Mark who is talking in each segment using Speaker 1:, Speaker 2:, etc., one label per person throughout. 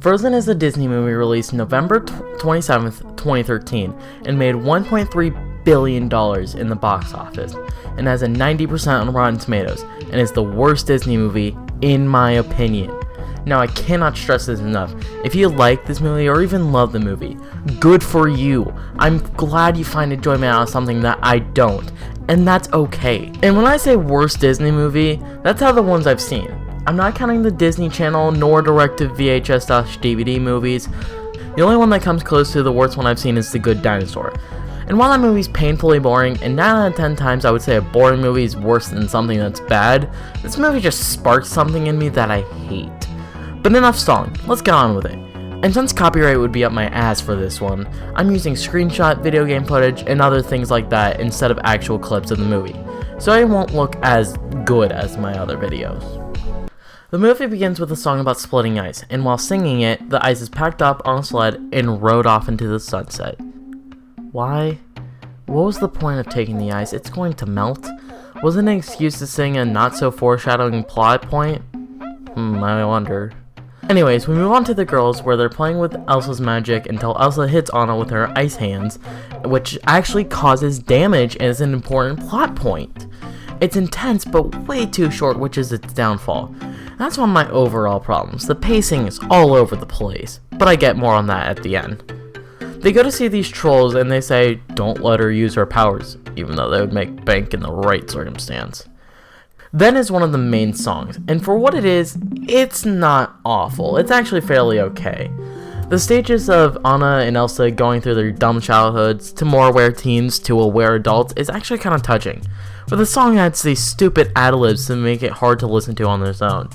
Speaker 1: Frozen is a Disney movie released November 27th, 2013, and made $1.3 billion in the box office, and has a 90% on Rotten Tomatoes, and is the worst Disney movie, in my opinion. Now, I cannot stress this enough. If you like this movie, or even love the movie, good for you. I'm glad you find enjoyment out of something that I don't, and that's okay. And when I say worst Disney movie, that's how the ones I've seen. I'm not counting the Disney Channel nor directed VHS/DVD movies. The only one that comes close to the worst one I've seen is The Good Dinosaur. And while that movie's painfully boring, and 9 out of 10 times I would say a boring movie is worse than something that's bad, this movie just sparks something in me that I hate. But enough stalling, let's get on with it. And since copyright would be up my ass for this one, I'm using screenshot, video game footage, and other things like that instead of actual clips of the movie, so it won't look as good as my other videos. The movie begins with a song about splitting ice, and while singing it, the ice is packed up on a sled and rode off into the sunset. Why? What was the point of taking the ice? It's going to melt? Was it an excuse to sing a not-so-foreshadowing plot point? I wonder. Anyways, we move on to the girls, where they're playing with Elsa's magic until Elsa hits Anna with her ice hands, which actually causes damage and is an important plot point. It's intense, but way too short, which is its downfall. That's one of my overall problems. The pacing is all over the place, but I get more on that at the end. They go to see these trolls and they say, don't let her use her powers, even though they would make bank in the right circumstance. Then is one of the main songs, and for what it is, it's not awful. It's actually fairly okay. The stages of Anna and Elsa going through their dumb childhoods to more aware teens to aware adults is actually kind of touching, but the song adds these stupid ad-libs to make it hard to listen to on their own.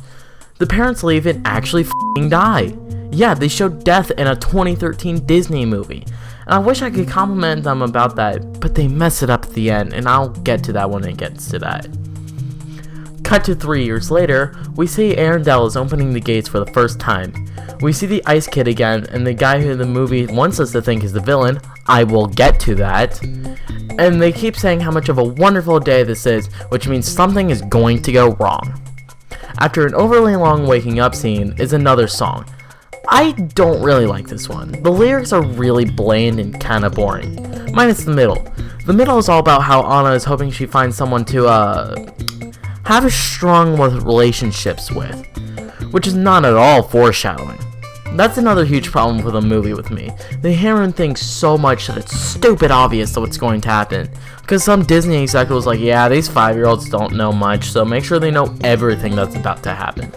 Speaker 1: The parents leave and actually f***ing die. Yeah, they showed death in a 2013 Disney movie, and I wish I could compliment them about that, but they mess it up at the end, and I'll get to that when it gets to that. Cut to 3 years later, we see Arendelle is opening the gates for the first time. We see the Ice Kid again, and the guy who the movie wants us to think is the villain. I will get to that. And they keep saying how much of a wonderful day this is, which means something is going to go wrong. After an overly long waking up scene is another song. I don't really like this one. The lyrics are really bland and kinda boring. Minus the middle. The middle is all about how Anna is hoping she finds someone to, have a strong relationships with, which is not at all foreshadowing. That's another huge problem with the movie with me. They hammer in things so much that it's stupid obvious what's going to happen. Because some Disney executive was like, yeah, these 5-year-olds don't know much, so make sure they know everything that's about to happen.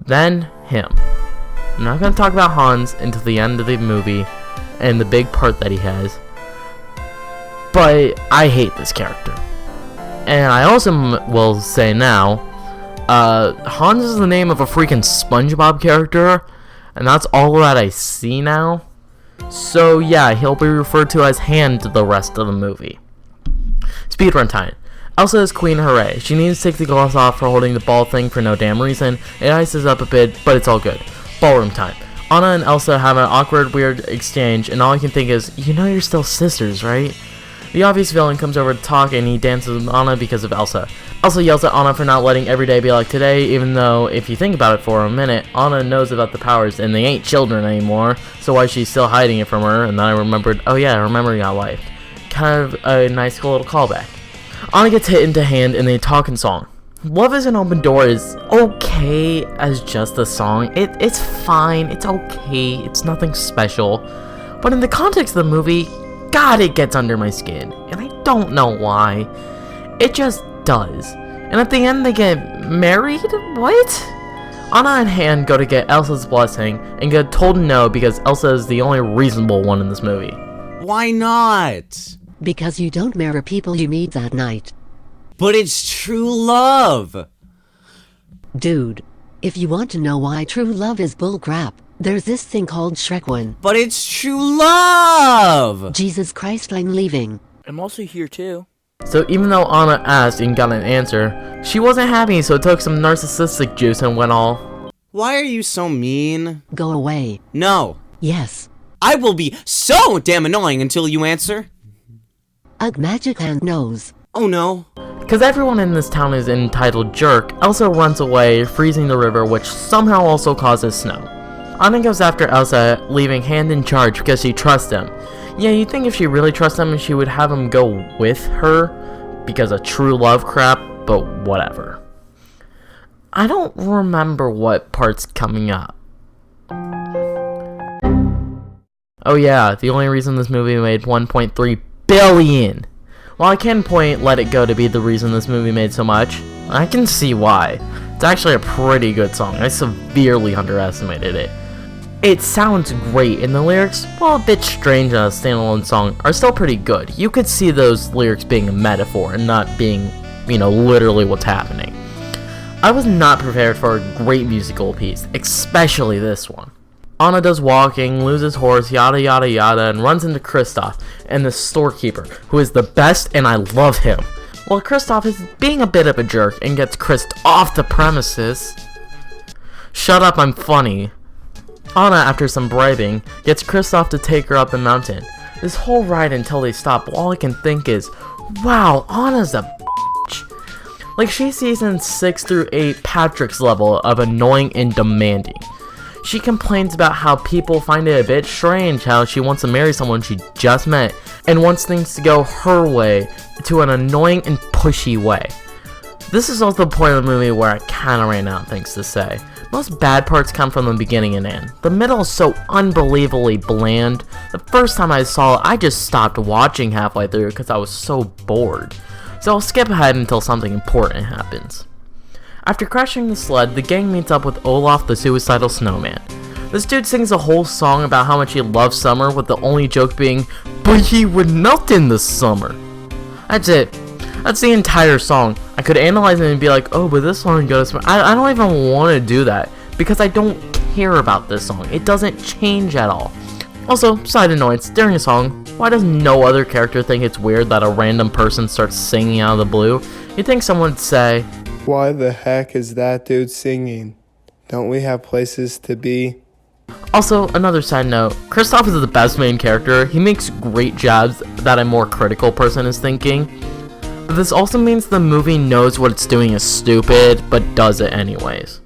Speaker 1: Then, him. I'm not going to talk about Hans until the end of the movie, and the big part that he has. But, I hate this character. And I also will say now, Hans is the name of a freaking SpongeBob character, and that's all that I see now. So yeah, he'll be referred to as Hand the rest of the movie. Speedrun time. Elsa is queen, hooray. She needs to take the gloves off for holding the ball thing for no damn reason. It ices up a bit, but it's all good. Ballroom time. Anna and Elsa have an awkward, weird exchange, and all I can think is, you know you're still sisters, right? The obvious villain comes over to talk, and he dances with Anna because of Elsa. Elsa yells at Anna for not letting every day be like today, even though, if you think about it for a minute, Anna knows about the powers, and they ain't children anymore, so why is she still hiding it from her? And then I remembered, oh yeah, I remember you got life. Kind of a nice little callback. Anna gets hit into Hand, and they talk in song. Love is an Open Door is okay as just a song. It's fine, it's okay, it's nothing special. But in the context of the movie, God, it gets under my skin, and I don't know why. It just does. And at the end, they get married? What? Anna and Hand go to get Elsa's blessing, and get told no because Elsa is the only reasonable one in this movie.
Speaker 2: Why not?
Speaker 3: Because you don't marry people you meet that night.
Speaker 2: But it's true love!
Speaker 3: Dude, if you want to know why true love is bullcrap, there's this thing called Shrek 1.
Speaker 2: But it's true love!
Speaker 3: Jesus Christ, I'm leaving.
Speaker 4: I'm also here too.
Speaker 1: So even though Anna asked and got an answer, she wasn't happy, so took some narcissistic juice and went all,
Speaker 2: Why are you so mean?
Speaker 3: Go away.
Speaker 2: No.
Speaker 3: Yes.
Speaker 2: I will be so damn annoying until you answer.
Speaker 3: Ugh, Magic Hand knows.
Speaker 2: Oh no.
Speaker 1: because everyone in this town is entitled jerk, Elsa runs away, freezing the river, which somehow also causes snow. Anna goes after Elsa, leaving Hand in charge because she trusts him. Yeah, you'd think if she really trusts him, she would have him go with her because of true love crap, but whatever. I don't remember what part's coming up. Oh yeah, the only reason this movie made $1.3 billion. While I can point Let It Go to be the reason this movie made so much, I can see why. It's actually a pretty good song. I severely underestimated it. It sounds great, and the lyrics, while a bit strange on a standalone song, are still pretty good. You could see those lyrics being a metaphor and not being, literally what's happening. I was not prepared for a great musical piece, especially this one. Anna does walking, loses horse, yada yada yada, and runs into Kristoff and the storekeeper, who is the best, and I love him. While Kristoff is being a bit of a jerk and gets Chris off the premises. Shut up, I'm funny. Anna, after some bribing, gets Kristoff to take her up the mountain. This whole ride until they stop, all I can think is, wow, Anna's a bitch. Like, she's season 6 through 8 Patrick's level of annoying and demanding. She complains about how people find it a bit strange how she wants to marry someone she just met and wants things to go her way to an annoying and pushy way. This is also the point of the movie where I kinda ran out of things to say. Most bad parts come from the beginning and end. The middle is so unbelievably bland. The first time I saw it, I just stopped watching halfway through because I was so bored. So I'll skip ahead until something important happens. After crashing the sled, the gang meets up with Olaf the suicidal snowman. This dude sings a whole song about how much he loves summer, with the only joke being, but he would melt in the summer. That's it. That's the entire song. I could analyze it and be like, oh, but this song goes, I don't even want to do that, because I don't care about this song. It doesn't change at all. Also, side annoyance, during a song, why does no other character think it's weird that a random person starts singing out of the blue? You'd think someone would say,
Speaker 4: why the heck is that dude singing? Don't we have places to be?
Speaker 1: Also, another side note, Kristoff is the best main character. He makes great jabs that a more critical person is thinking. But this also means the movie knows what it's doing is stupid, but does it anyways.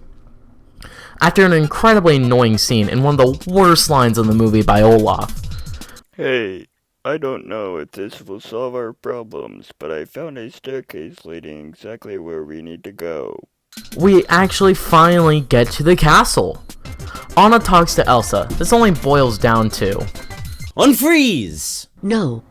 Speaker 1: After an incredibly annoying scene in one of the worst lines in the movie by Olaf.
Speaker 5: Hey, I don't know if this will solve our problems, but I found a staircase leading exactly where we need to go.
Speaker 1: We actually finally get to the castle. Anna talks to Elsa. This only boils down to,
Speaker 2: Unfreeze!
Speaker 3: No.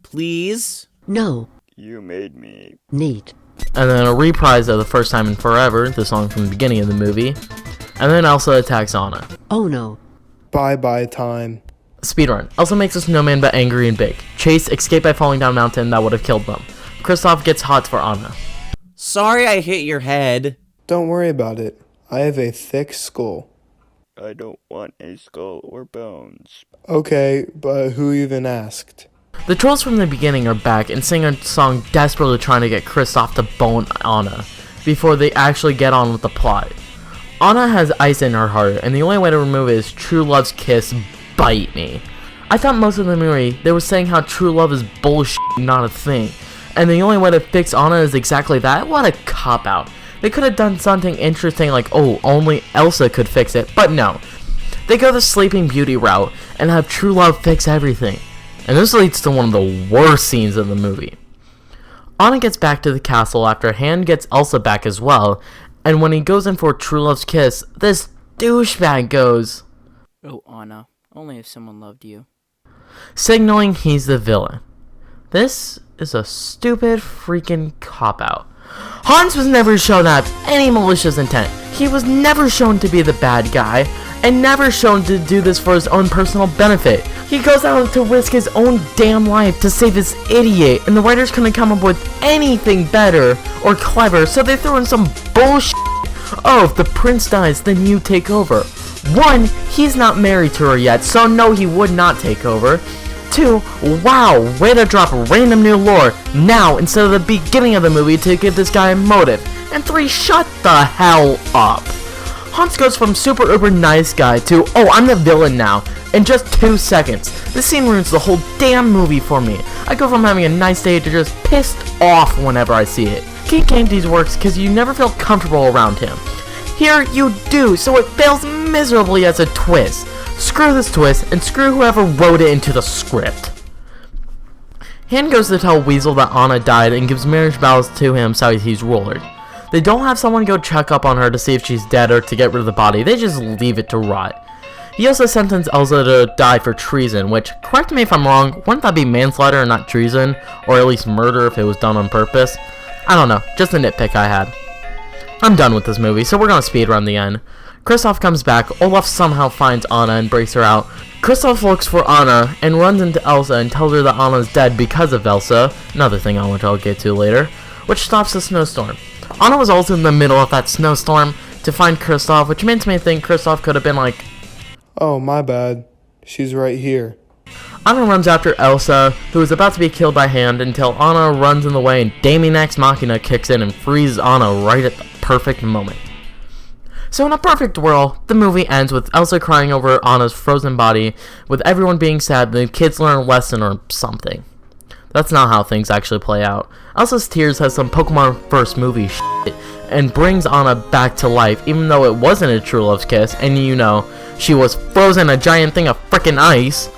Speaker 2: Please?
Speaker 3: No.
Speaker 5: You made me.
Speaker 3: Neat.
Speaker 1: and then a reprise of The First Time in Forever, the song from the beginning of the movie, and then Elsa attacks Anna.
Speaker 3: Oh no.
Speaker 4: Bye-bye time.
Speaker 1: Speedrun. Elsa makes a snowman but angry and big. Chase, escape by falling down a mountain that would have killed them. Kristoff gets hot for Anna.
Speaker 2: Sorry I hit your head.
Speaker 4: Don't worry about it. I have a thick skull.
Speaker 5: I don't want a skull or bones.
Speaker 4: Okay, but who even asked?
Speaker 1: The trolls from the beginning are back and sing a song desperately trying to get Kristoff to bone Anna before they actually get on with the plot. Anna has ice in her heart, and the only way to remove it is true love's kiss, bite me. I thought most of the movie they were saying how true love is bullshit, not a thing, and the only way to fix Anna is exactly that. What a cop-out. They could have done something interesting like, oh, only Elsa could fix it, but no. They go the Sleeping Beauty route and have true love fix everything. And this leads to one of the worst scenes in the movie. Anna gets back to the castle after Han gets Elsa back as well, and when he goes in for true love's kiss, this douchebag goes,
Speaker 6: "Oh, Anna, only if someone loved you,"
Speaker 1: signaling he's the villain. This is a stupid freaking cop-out. Hans was never shown to have any malicious intent. He was never shown to be the bad guy, and never shown to do this for his own personal benefit. He goes out to risk his own damn life to save this idiot, and the writers couldn't come up with anything better or clever, so they threw in some bullshit. Oh, if the prince dies, then you take over. 1, he's not married to her yet, so no, he would not take over. 2, wow, way to drop random new lore now instead of the beginning of the movie to give this guy a motive. And 3, shut the hell up. Hans goes from super uber nice guy to, oh, I'm the villain now, in just 2 seconds. This scene ruins the whole damn movie for me. I go from having a nice day to just pissed off whenever I see it. King Candy's works because you never feel comfortable around him. Here you do, so it fails miserably as a twist. Screw this twist, and screw whoever wrote it into the script. Han goes to tell Weasel that Anna died and gives marriage vows to him so he's ruler. They don't have someone go check up on her to see if she's dead or to get rid of the body, they just leave it to rot. He also sentenced Elsa to die for treason, which, correct me if I'm wrong, wouldn't that be manslaughter and not treason? Or at least murder if it was done on purpose? I don't know, just a nitpick I had. I'm done with this movie, so we're gonna speedrun the end. Kristoff comes back, Olaf somehow finds Anna and breaks her out. Kristoff looks for Anna and runs into Elsa and tells her that Anna's dead because of Elsa, another thing I'll get to later, which stops the snowstorm. Anna was also in the middle of that snowstorm to find Kristoff, which makes me think Kristoff could have been like,
Speaker 4: Oh, my bad. She's right here.
Speaker 1: Anna runs after Elsa, who is about to be killed by Hand, until Anna runs in the way and Damien Ex Machina kicks in and frees Anna right at the perfect moment. So in a perfect world, the movie ends with Elsa crying over Anna's frozen body, with everyone being sad, the kids learn a lesson or something. That's not how things actually play out. Elsa's tears has some Pokemon first movie shit, and brings Anna back to life, even though it wasn't a true love's kiss, and you know, she was frozen a giant thing of frickin' ice.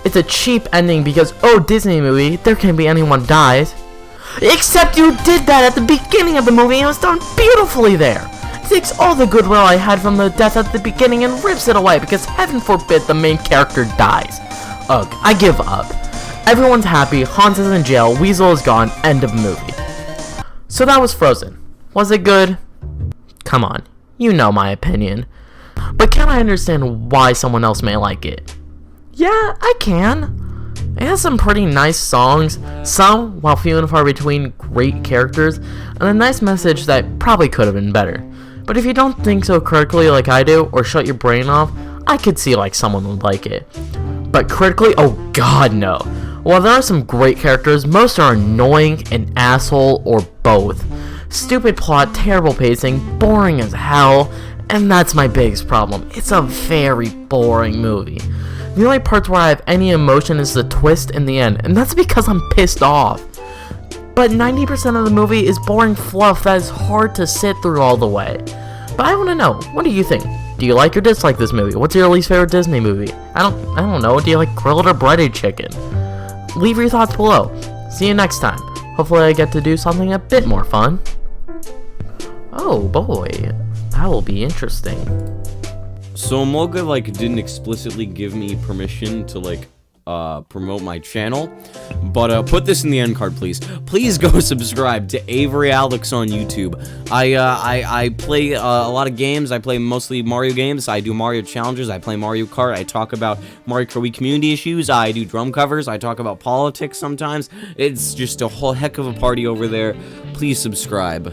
Speaker 1: It's a cheap ending because, oh, Disney movie, there can't be anyone dies. Except you did that at the beginning of the movie and it was done beautifully there. It takes all the goodwill I had from the death at the beginning and rips it away because heaven forbid the main character dies. Ugh, I give up. Everyone's happy, Hans is in jail, Weasel is gone, end of movie. So that was Frozen. Was it good? Come on, you know my opinion. But can I understand why someone else may like it? Yeah, I can. It has some pretty nice songs, some, while few and far between, great characters, and a nice message that probably could have been better. But if you don't think so critically like I do, or shut your brain off, I could see like someone would like it. But critically, oh god no. While there are some great characters, most are annoying, an asshole, or both. Stupid plot, terrible pacing, boring as hell, and that's my biggest problem. It's a very boring movie. The only parts where I have any emotion is the twist in the end, and that's because I'm pissed off. But 90% of the movie is boring fluff that is hard to sit through all the way. But I want to know, what do you think? Do you like or dislike this movie? What's your least favorite Disney movie? I don't know, do you like grilled or breaded chicken? Leave your thoughts below. See you next time. Hopefully I get to do something a bit more fun. Oh boy, that will be interesting.
Speaker 2: So Emolga, like, didn't explicitly give me permission to, like, promote my channel, but put this in the end card, please. Please go subscribe to Avery Alex on YouTube. I play a lot of games. I play mostly Mario games. I do Mario challenges. I play Mario Kart. I talk about Mario Kart Wii community issues. I do drum covers. I talk about politics sometimes. It's just a whole heck of a party over there. Please subscribe.